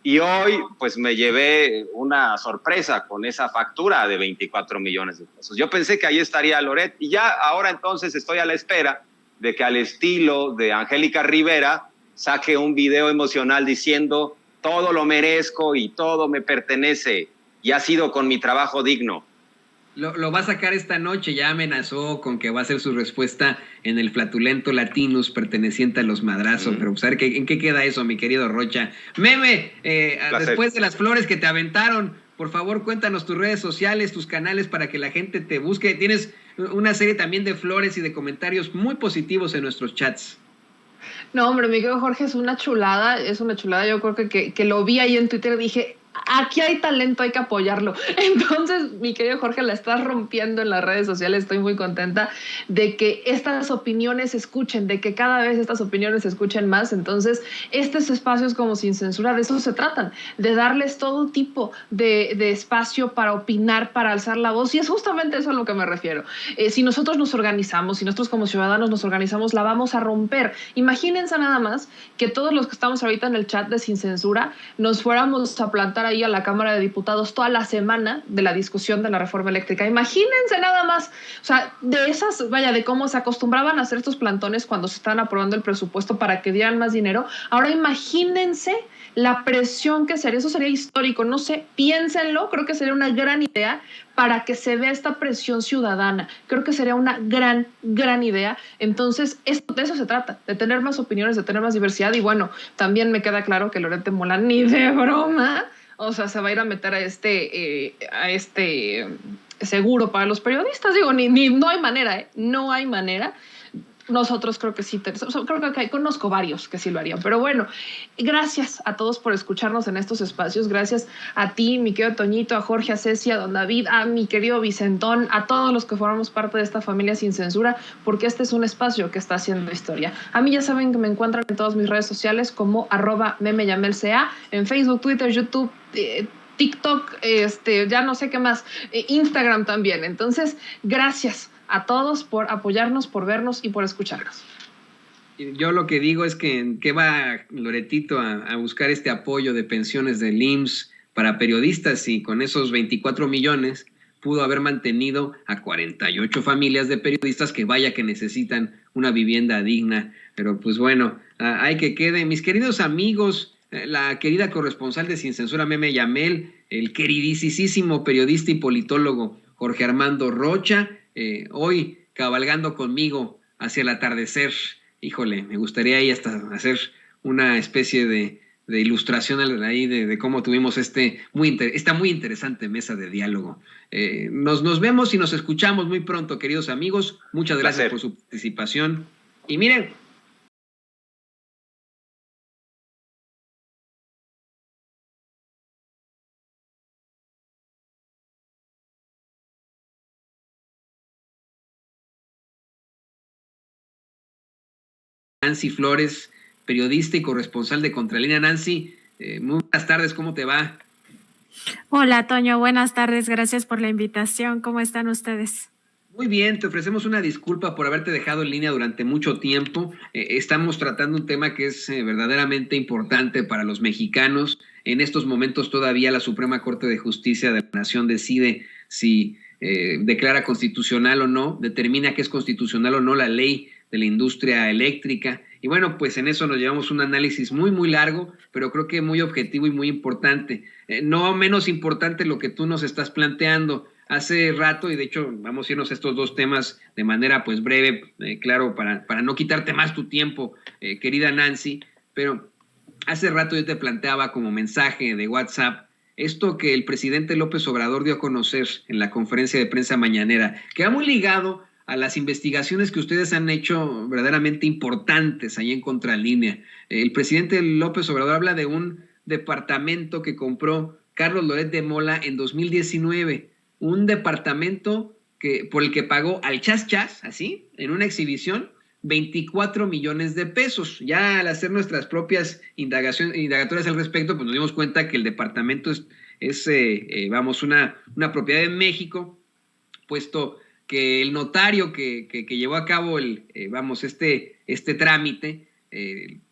Speaker 3: Y hoy, pues, me llevé una sorpresa con esa factura de 24 millones de pesos. Yo pensé que ahí estaría Loret, y ya ahora entonces estoy a la espera de que, al estilo de Angélica Rivera, saque un video emocional diciendo: todo lo merezco y todo me pertenece, y ha sido con mi trabajo digno.
Speaker 1: Lo va a sacar esta noche, ya amenazó con que va a hacer su respuesta en el Flatulento Latinus perteneciente a los madrazos, pero pues a ver ¿en qué queda eso, mi querido Rocha? Meme, después de las flores que te aventaron, por favor cuéntanos tus redes sociales, tus canales para que la gente te busque. Tienes una serie también de flores y de comentarios muy positivos en nuestros chats.
Speaker 2: No, hombre, mi querido Jorge, es una chulada. Yo creo que lo vi ahí en Twitter, dije, aquí hay talento, hay que apoyarlo. Entonces, mi querido Jorge, la estás rompiendo en las redes sociales. Estoy muy contenta de que estas opiniones se escuchen, de que cada vez estas opiniones se escuchen más. Entonces, estos espacios como Sin Censura, de eso se tratan, de darles todo tipo de espacio para opinar, para alzar la voz, y es justamente eso a lo que me refiero. Si nosotros nos organizamos, si nosotros como ciudadanos nos organizamos, la vamos a romper. Imagínense nada más que todos los que estamos ahorita en el chat de Sin Censura nos fuéramos a plantar ahí a la Cámara de Diputados toda la semana de la discusión de la reforma eléctrica. Imagínense nada más, o sea, de cómo se acostumbraban a hacer estos plantones cuando se estaban aprobando el presupuesto para que dieran más dinero. Ahora imagínense la presión que sería, eso sería histórico, no sé, piénsenlo, creo que sería una gran idea para que se vea esta presión ciudadana, creo que sería una gran idea. Entonces, de eso se trata, de tener más opiniones, de tener más diversidad, y bueno, también me queda claro que Loret de Mola ni de broma, o sea, se va a ir a meter a este seguro para los periodistas, digo, no hay manera, no hay manera. Nosotros creo que sí, creo que conozco varios que sí lo harían, pero bueno, gracias a todos por escucharnos en estos espacios, gracias a ti, mi querido Toñito, a Jorge, a Ceci, a don David, a mi querido Vicentón, a todos los que formamos parte de esta familia Sin Censura, porque este es un espacio que está haciendo historia. A mí ya saben que me encuentran en todas mis redes sociales como @memeyamelca, en Facebook, Twitter, YouTube, TikTok, ya no sé qué más, Instagram también. Entonces, gracias a todos por apoyarnos, por vernos y por escucharnos.
Speaker 1: Yo lo que digo es que va Loretito a buscar este apoyo de pensiones del IMSS para periodistas, y con esos 24 millones pudo haber mantenido a 48 familias de periodistas que vaya que necesitan una vivienda digna. Pero pues bueno, hay que quede. Mis queridos amigos, la querida corresponsal de Sin Censura, Meme Yamel, el queridísimo periodista y politólogo Jorge Armando Rocha, hoy cabalgando conmigo hacia el atardecer. Híjole, me gustaría ahí hasta hacer una especie de ilustración ahí de cómo tuvimos esta muy interesante mesa de diálogo. Nos vemos y nos escuchamos muy pronto, queridos amigos. Muchas gracias por su participación. Y miren, Nancy Flores, periodista y corresponsal de Contralínea. Nancy, muy buenas tardes, ¿cómo te va?
Speaker 4: Hola, Toño, buenas tardes, gracias por la invitación. ¿Cómo están ustedes?
Speaker 1: Muy bien, te ofrecemos una disculpa por haberte dejado en línea durante mucho tiempo. Estamos tratando un tema que es verdaderamente importante para los mexicanos. En estos momentos todavía la Suprema Corte de Justicia de la Nación decide si declara constitucional o no, determina que es constitucional o no la ley de la industria eléctrica. Y bueno, pues en eso nos llevamos un análisis muy, muy largo, pero creo que muy objetivo y muy importante. No menos importante lo que tú nos estás planteando hace rato, y de hecho vamos a irnos a estos dos temas de manera pues breve, claro, para no quitarte más tu tiempo, querida Nancy, pero hace rato yo te planteaba como mensaje de WhatsApp esto que el presidente López Obrador dio a conocer en la conferencia de prensa mañanera, que va muy ligado a las investigaciones que ustedes han hecho verdaderamente importantes ahí en Contralínea. El presidente López Obrador habla de un departamento que compró Carlos Loret de Mola en 2019, un departamento por el que pagó al chas chas, así, en una exhibición, 24 millones de pesos. Ya al hacer nuestras propias indagatorias al respecto, pues nos dimos cuenta que el departamento es una propiedad en México, puesto que el notario que llevó a cabo este trámite,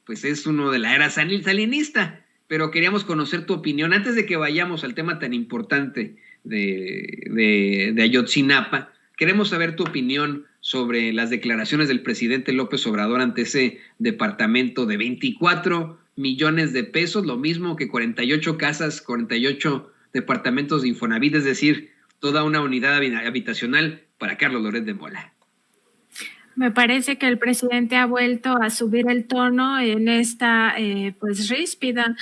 Speaker 1: pues es uno de la era salinista. Pero queríamos conocer tu opinión antes de que vayamos al tema tan importante de Ayotzinapa. Queremos saber tu opinión sobre las declaraciones del presidente López Obrador ante ese departamento de 24 millones de pesos, lo mismo que 48 casas, 48 departamentos de Infonavit, es decir, toda una unidad habitacional para Carlos Loret de Mola.
Speaker 4: Me parece que el presidente ha vuelto a subir el tono en esta pues ríspida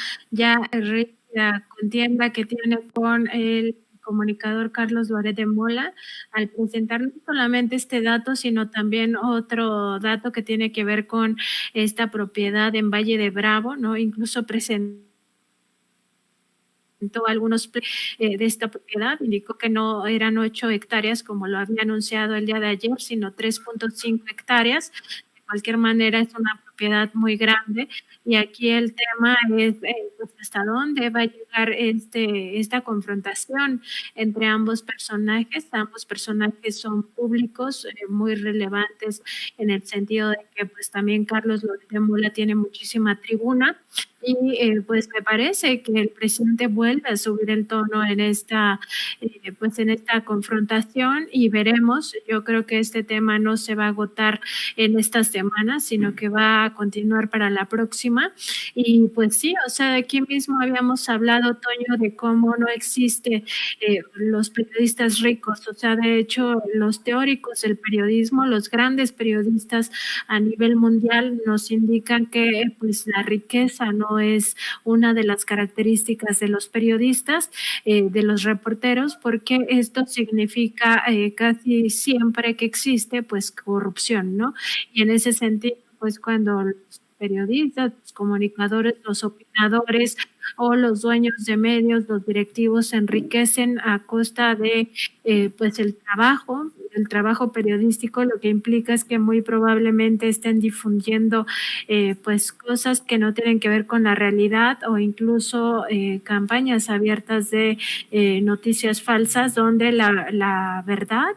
Speaker 4: contienda que tiene con el comunicador Carlos Loret de Mola, al presentar no solamente este dato, sino también otro dato que tiene que ver con esta propiedad en Valle de Bravo, ¿no? Incluso presentó algunos de esta propiedad, indicó que no eran 8 hectáreas como lo había anunciado el día de ayer, sino 3.5 hectáreas. De cualquier manera es una propiedad muy grande y aquí el tema es pues hasta dónde va a llegar esta confrontación entre ambos personajes. Ambos personajes son públicos, muy relevantes en el sentido de que pues también Carlos Loret de Mola tiene muchísima tribuna. Y pues me parece que el presidente vuelve a subir el tono en esta confrontación y veremos. Yo creo que este tema no se va a agotar en estas semanas, sino que va a continuar para la próxima. Y pues sí, o sea, aquí mismo habíamos hablado, Toño, de cómo no existe los periodistas ricos. O sea, de hecho, los teóricos del periodismo, los grandes periodistas a nivel mundial nos indican que pues la riqueza no es una de las características de los periodistas, de los reporteros, porque esto significa casi siempre que existe pues corrupción, ¿no? Y en ese sentido, pues cuando los periodistas, los comunicadores, los opinadores o los dueños de medios, los directivos se enriquecen a costa de pues el trabajo periodístico, lo que implica es que muy probablemente estén difundiendo pues cosas que no tienen que ver con la realidad o incluso campañas abiertas de noticias falsas donde la verdad,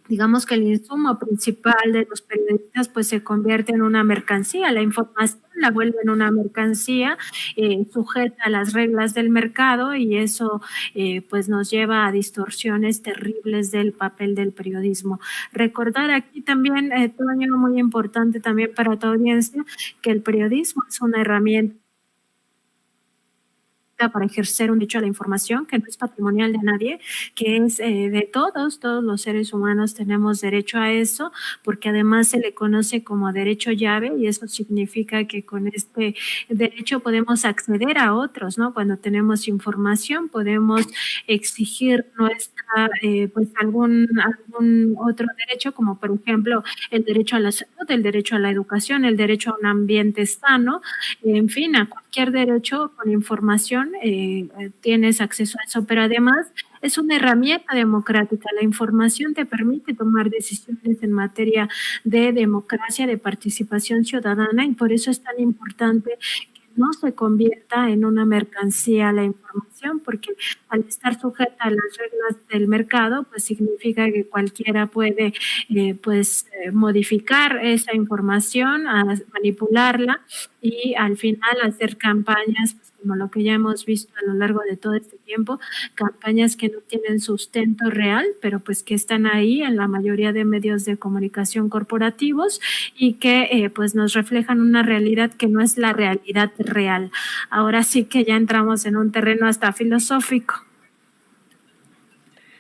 Speaker 4: digamos que el insumo principal de los periodistas pues se convierte en una mercancía, la información la vuelve en una mercancía sujeta a las reglas del mercado y eso pues nos lleva a distorsiones terribles del papel del periodismo. Recordar aquí también, Toño, muy importante también para tu audiencia, que el periodismo es una herramienta para ejercer un derecho a la información que no es patrimonial de nadie, que es de todos los seres humanos tenemos derecho a eso, porque además se le conoce como derecho llave y eso significa que con este derecho podemos acceder a otros, ¿no? Cuando tenemos información podemos exigir nuestra, pues algún otro derecho, como por ejemplo el derecho a la salud, el derecho a la educación, el derecho a un ambiente sano, en fin, a cualquier derecho con información tienes acceso a eso, pero además es una herramienta democrática. La información te permite tomar decisiones en materia de democracia, de participación ciudadana y por eso es tan importante que no se convierta en una mercancía la información comunicación, porque al estar sujeta a las reglas del mercado, pues significa que cualquiera puede modificar esa información, manipularla y al final hacer campañas, pues, como lo que ya hemos visto a lo largo de todo este tiempo, campañas que no tienen sustento real, pero pues que están ahí en la mayoría de medios de comunicación corporativos y que pues nos reflejan una realidad que no es la realidad real. Ahora sí que ya entramos en un terreno hasta filosófico.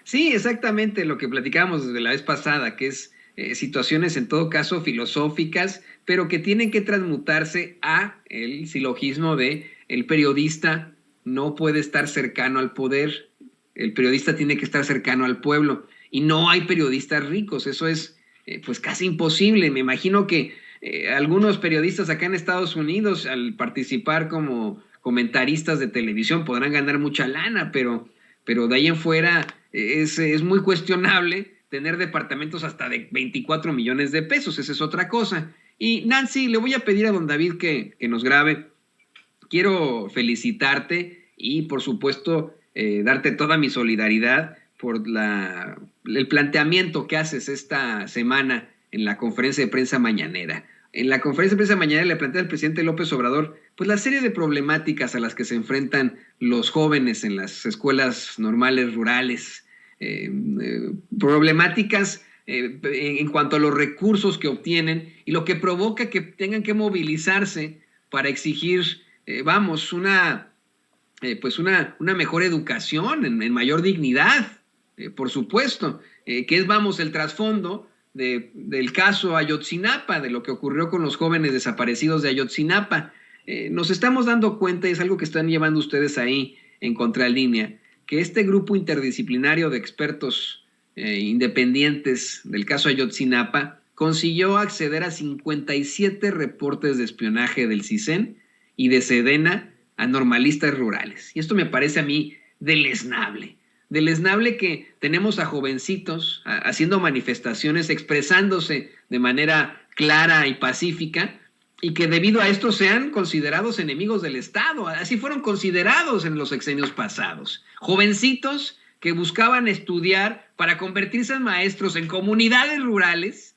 Speaker 1: Sí, exactamente lo que platicábamos desde la vez pasada, que es situaciones en todo caso filosóficas, pero que tienen que transmutarse a el silogismo de el periodista no puede estar cercano al poder, el periodista tiene que estar cercano al pueblo y no hay periodistas ricos, eso es pues casi imposible. Me imagino que algunos periodistas acá en Estados Unidos al participar como comentaristas de televisión podrán ganar mucha lana, pero de ahí en fuera es muy cuestionable tener departamentos hasta de 24 millones de pesos, esa es otra cosa. Y Nancy, le voy a pedir a don David que nos grabe. Quiero felicitarte y por supuesto darte toda mi solidaridad por el planteamiento que haces esta semana en la conferencia de prensa mañanera. En la conferencia de prensa mañanera le plantea al presidente López Obrador pues la serie de problemáticas a las que se enfrentan los jóvenes en las escuelas normales rurales, problemáticas en cuanto a los recursos que obtienen y lo que provoca que tengan que movilizarse para exigir, una mejor educación en mayor dignidad, por supuesto, que es, el trasfondo del caso Ayotzinapa, de lo que ocurrió con los jóvenes desaparecidos de Ayotzinapa. Nos estamos dando cuenta, y es algo que están llevando ustedes ahí en Contralínea, que este grupo interdisciplinario de expertos independientes del caso Ayotzinapa consiguió acceder a 57 reportes de espionaje del CISEN y de Sedena a normalistas rurales. Y esto me parece a mí deleznable que tenemos a jovencitos haciendo manifestaciones, expresándose de manera clara y pacífica, y que debido a esto sean considerados enemigos del Estado. Así fueron considerados en los sexenios pasados. Jovencitos que buscaban estudiar para convertirse en maestros en comunidades rurales,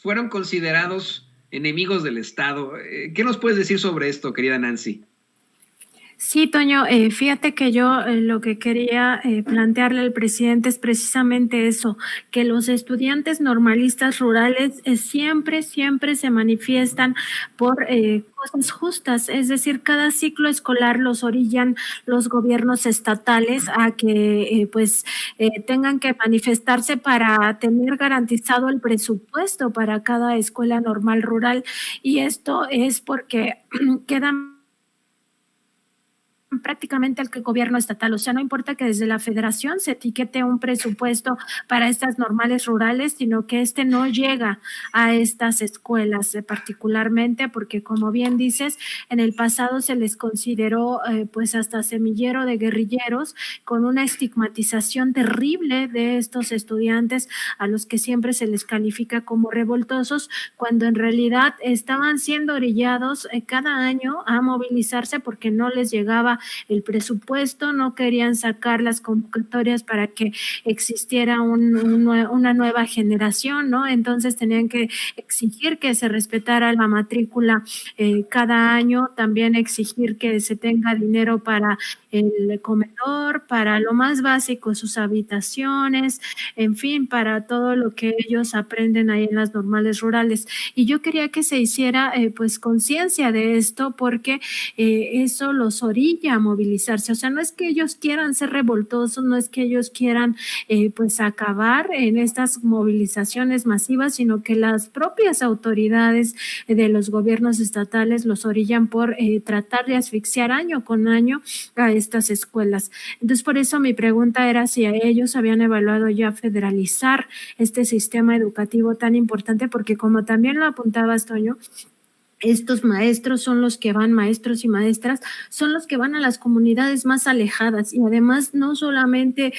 Speaker 1: fueron considerados enemigos del Estado. ¿Qué nos puedes decir sobre esto, querida Nancy?
Speaker 4: Sí, Toño, fíjate que yo lo que quería plantearle al presidente es precisamente eso, que los estudiantes normalistas rurales siempre se manifiestan por cosas justas, es decir, cada ciclo escolar los orillan los gobiernos estatales a que tengan que manifestarse para tener garantizado el presupuesto para cada escuela normal rural, y esto es porque quedan prácticamente al gobierno estatal, o sea, no importa que desde la federación se etiquete un presupuesto para estas normales rurales, sino que no llega a estas escuelas particularmente, porque como bien dices, en el pasado se les consideró hasta semillero de guerrilleros, con una estigmatización terrible de estos estudiantes a los que siempre se les califica como revoltosos, cuando en realidad estaban siendo orillados cada año a movilizarse porque no les llegaba el presupuesto, no querían sacar las convocatorias para que existiera una nueva generación, ¿no? Entonces tenían que exigir que se respetara la matrícula cada año, también exigir que se tenga dinero para el comedor, para lo más básico, sus habitaciones, en fin, para todo lo que ellos aprenden ahí en las normales rurales. Y yo quería que se hiciera conciencia de esto, porque eso los orilla a movilizarse. O sea, no es que ellos quieran ser revoltosos, no es que ellos quieran acabar en estas movilizaciones masivas, sino que las propias autoridades de los gobiernos estatales los orillan por tratar de asfixiar año con año a estas escuelas. Entonces, por eso mi pregunta era si a ellos habían evaluado ya federalizar este sistema educativo tan importante, porque como también lo apuntabas, Toño, estos maestros son los que van, maestros y maestras, son los que van a las comunidades más alejadas y además no solamente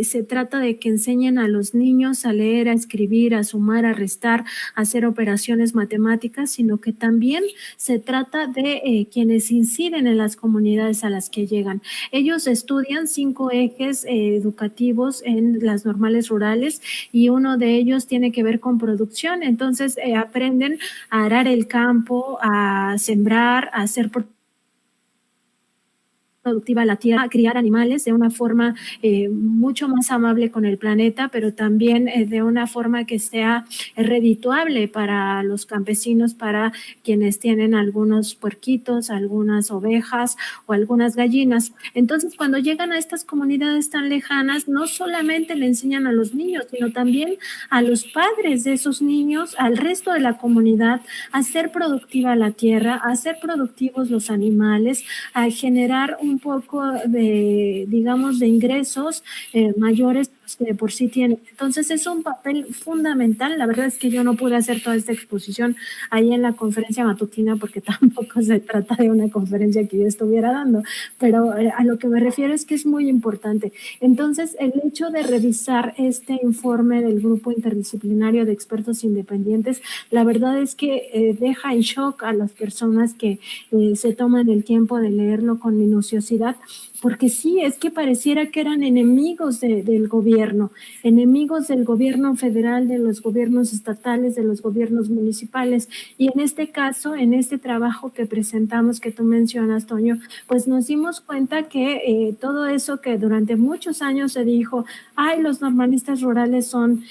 Speaker 4: se trata de que enseñen a los niños a leer, a escribir, a sumar, a restar, a hacer operaciones matemáticas, sino que también se trata de quienes inciden en las comunidades a las que llegan. Ellos estudian 5 ejes educativos en las normales rurales y uno de ellos tiene que ver con producción, entonces aprenden a arar el campo, a sembrar, a hacer productiva la tierra, a criar animales de una forma mucho más amable con el planeta, pero también de una forma que sea redituable para los campesinos, para quienes tienen algunos puerquitos, algunas ovejas o algunas gallinas. Entonces, cuando llegan a estas comunidades tan lejanas, no solamente le enseñan a los niños, sino también a los padres de esos niños, al resto de la comunidad, a hacer productiva la tierra, a hacer productivos los animales, a generar un poco de, digamos, de ingresos mayores que de por sí tienen. Entonces es un papel fundamental. La verdad es que yo no pude hacer toda esta exposición ahí en la conferencia matutina porque tampoco se trata de una conferencia que yo estuviera dando, pero a lo que me refiero es que es muy importante. Entonces el hecho de revisar este informe del grupo interdisciplinario de expertos independientes, la verdad es que deja en shock a las personas que se toman el tiempo de leerlo con minuciosidad, porque sí, es que pareciera que eran enemigos del gobierno federal, de los gobiernos estatales, de los gobiernos municipales. Y en este caso, en este trabajo que presentamos, que tú mencionas, Toño, pues nos dimos cuenta que todo eso que durante muchos años se dijo, ay, los normalistas rurales son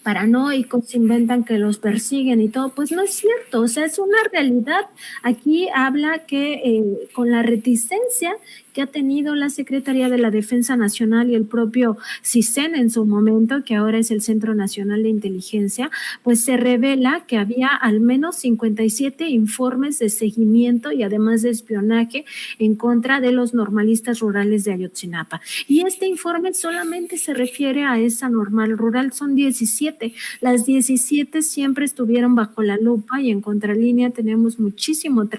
Speaker 4: paranoicos, inventan que los persiguen y todo, pues no es cierto, o sea, es una realidad. Aquí habla que con la reticencia que ha tenido la Secretaría de la Defensa Nacional y el propio CISEN en su momento, que ahora es el Centro Nacional de Inteligencia, pues se revela que había al menos 57 informes de seguimiento y además de espionaje en contra de los normalistas rurales de Ayotzinapa. Y este informe solamente se refiere a esa normal rural, son 17. Las 17 siempre estuvieron bajo la lupa y en contralínea tenemos muchísimo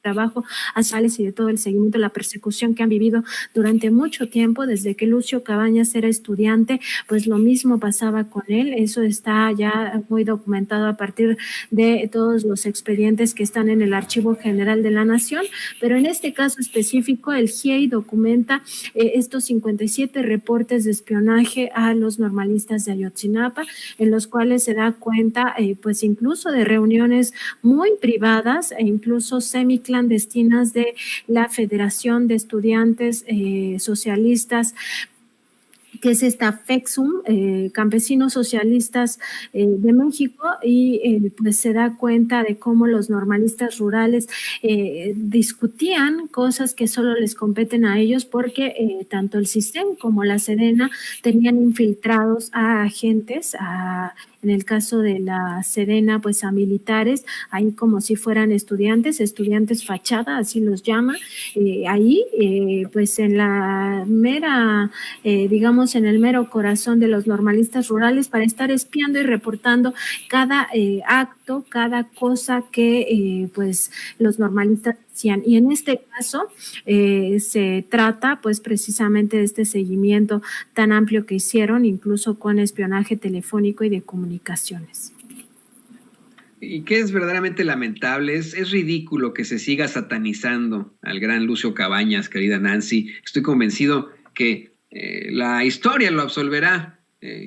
Speaker 4: trabajo asales y de todo el seguimiento, la persecución que han vivido durante mucho tiempo, desde que Lucio Cabañas era estudiante, pues lo mismo pasaba con él. Eso está ya muy documentado a partir de todos los expedientes que están en el Archivo General de la Nación, pero en este caso específico el GIEI documenta estos 57 reportes de espionaje a los normalistas de Ayotzinapa, en los cuales se da cuenta pues incluso de reuniones muy privadas e incluso semiclandestinas de la Federación de Estudiantes Socialistas, que es esta FEXUM, Campesinos Socialistas de México, y pues se da cuenta de cómo los normalistas rurales discutían cosas que solo les competen a ellos, porque tanto el CISEN como la Sedena tenían infiltrados a agentes, en el caso de la Sedena, pues a militares, ahí como si fueran estudiantes fachada, así los llama, ahí pues en la mera, digamos, en el mero corazón de los normalistas rurales, para estar espiando y reportando cada acto, cada cosa que pues los normalistas hacían. Y en este caso se trata pues precisamente de este seguimiento tan amplio que hicieron, incluso con espionaje telefónico y de comunicaciones.
Speaker 1: Y que es verdaderamente lamentable, es ridículo que se siga satanizando al gran Lucio Cabañas, querida Nancy. Estoy convencido que la historia lo absolverá,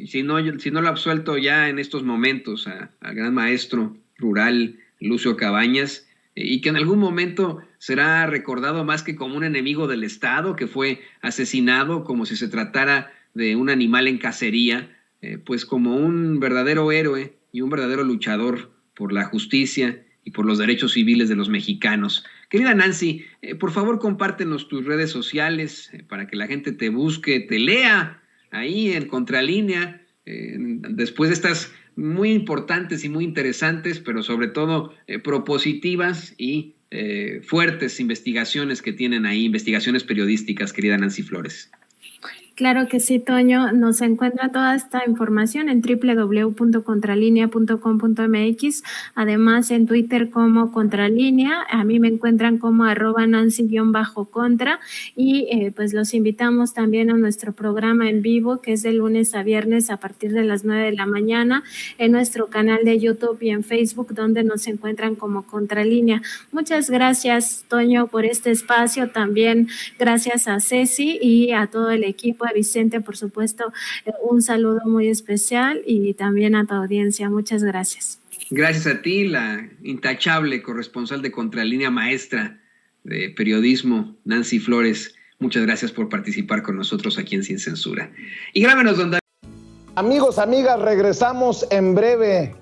Speaker 1: si no lo ha absuelto ya en estos momentos al gran maestro rural Lucio Cabañas, y que en algún momento será recordado más que como un enemigo del Estado que fue asesinado como si se tratara de un animal en cacería, pues como un verdadero héroe y un verdadero luchador por la justicia y por los derechos civiles de los mexicanos. Querida Nancy, por favor compártenos tus redes sociales para que la gente te busque, te lea ahí en Contralínea, después de estas muy importantes y muy interesantes, pero sobre todo propositivas y fuertes investigaciones que tienen ahí, investigaciones periodísticas, querida Nancy Flores.
Speaker 4: Claro que sí, Toño. Nos encuentra toda esta información en www.contralinea.com.mx, además en Twitter como Contralínea, a mí me encuentran como @Nancy_contra y pues los invitamos también a nuestro programa en vivo que es de lunes a viernes a partir de las 9 de la mañana en nuestro canal de YouTube y en Facebook donde nos encuentran como Contralínea. Muchas gracias, Toño, por este espacio, también gracias a Ceci y a todo el equipo, a Vicente, por supuesto, un saludo muy especial y también a tu audiencia. Muchas gracias.
Speaker 1: Gracias a ti, la intachable corresponsal de Contralínea, maestra de periodismo, Nancy Flores. Muchas gracias por participar con nosotros aquí en Sin Censura. Y grábenos, don David.
Speaker 5: Amigos, amigas, regresamos en breve,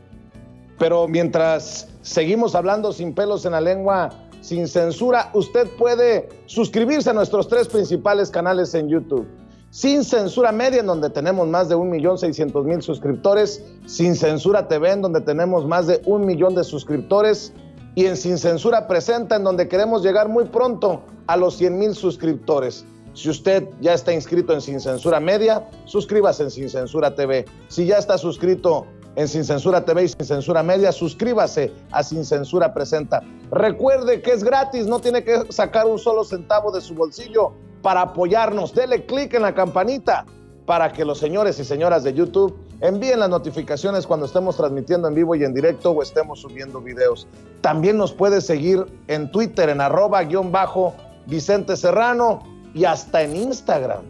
Speaker 5: pero mientras seguimos hablando sin pelos en la lengua, sin censura, usted puede suscribirse a nuestros 3 principales canales en YouTube. Sin Censura Media, en donde tenemos más de 1.600.000 suscriptores, Sin Censura TV, en donde tenemos más de 1 millón de suscriptores, y en Sin Censura Presenta, en donde queremos llegar muy pronto a los 100,000 suscriptores. Si usted ya está inscrito en Sin Censura Media, suscríbase en Sin Censura TV. Si ya está suscrito en Sin Censura TV y Sin Censura Media, suscríbase a Sin Censura Presenta. Recuerde que es gratis, no tiene que sacar un solo centavo de su bolsillo para apoyarnos. Dele clic en la campanita para que los señores y señoras de YouTube envíen las notificaciones cuando estemos transmitiendo en vivo y en directo o estemos subiendo videos. También nos puede seguir en Twitter en @Vicente Serrano y hasta en Instagram.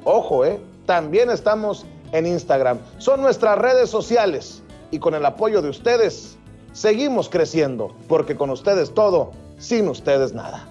Speaker 5: Ojo, también estamos en Instagram. Son nuestras redes sociales y con el apoyo de ustedes seguimos creciendo, porque con ustedes todo, sin ustedes nada.